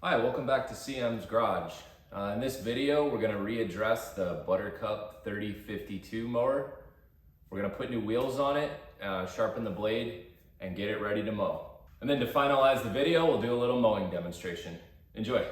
Hi, welcome back to CM's Garage. In this video, we're going to readdress the Buttercup 3052 mower. We're going to put new wheels on it, sharpen the blade, and get it ready to mow. And then to finalize the video, we'll do a little mowing demonstration. Enjoy.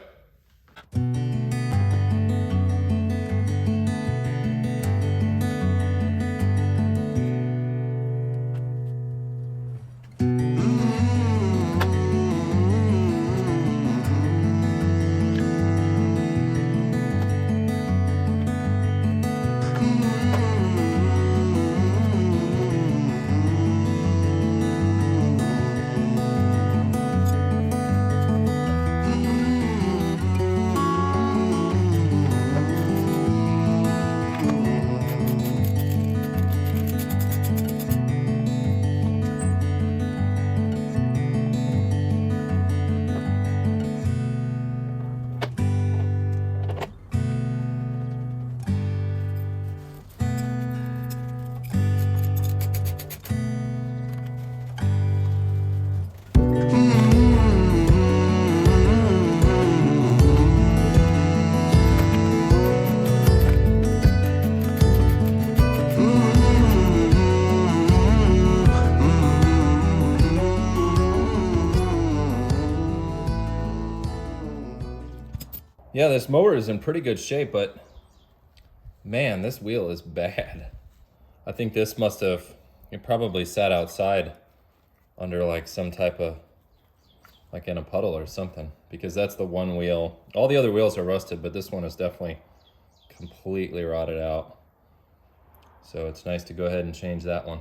Yeah, this mower is in pretty good shape, but man, this wheel is bad. I think this it probably sat outside under like some type of, like in a puddle or something, because that's the one wheel. All the other wheels are rusted, but this one is definitely completely rotted out. So it's nice to go ahead and change that one.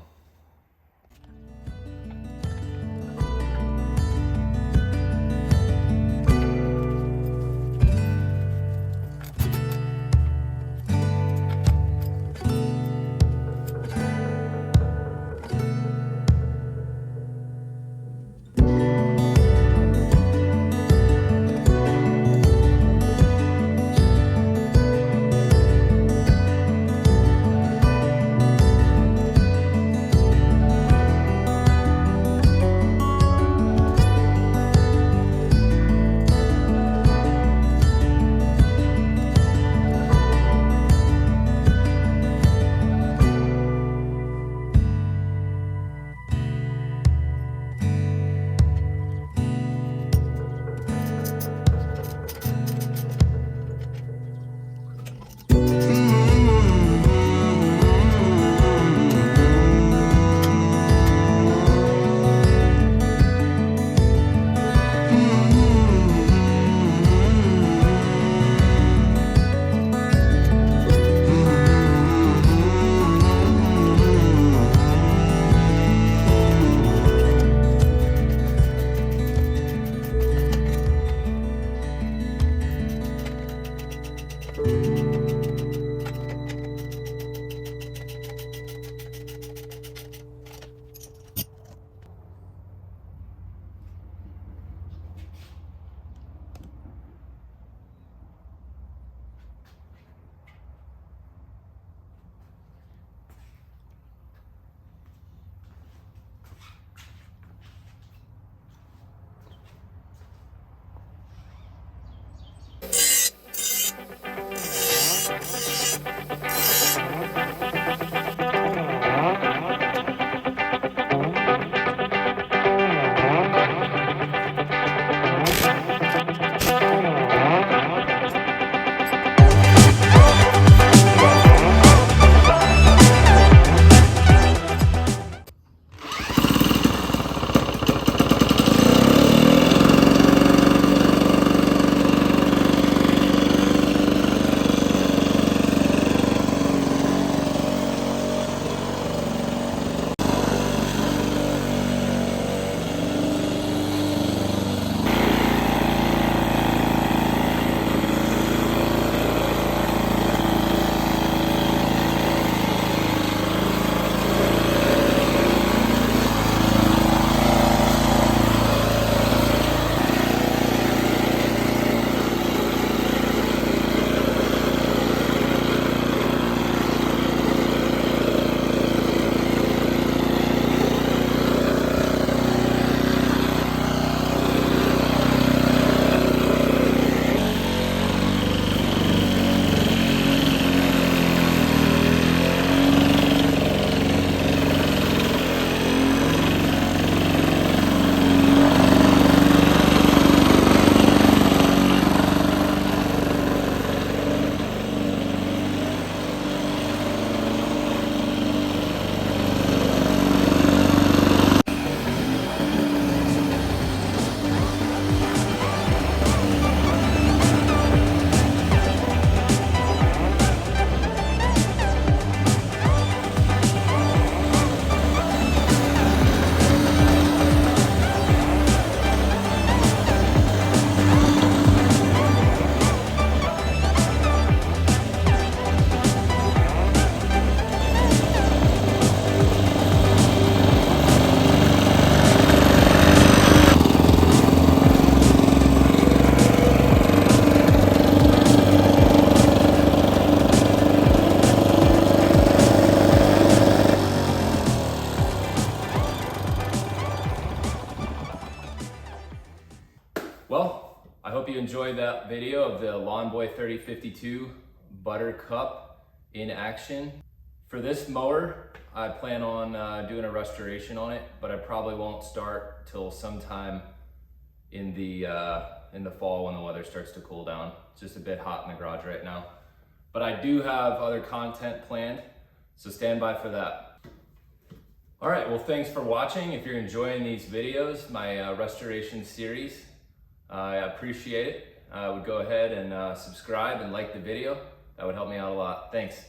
Well, I hope you enjoyed that video of the Lawn Boy 3052 Buttercup in action. For this mower, I plan on doing a restoration on it, but I probably won't start till sometime in the fall when the weather starts to cool down. It's just a bit hot in the garage right now. But I do have other content planned, so stand by for that. All right, well, thanks for watching. If you're enjoying these videos, my restoration series, I appreciate it. I would go ahead and subscribe and like the video. That would help me out a lot. Thanks.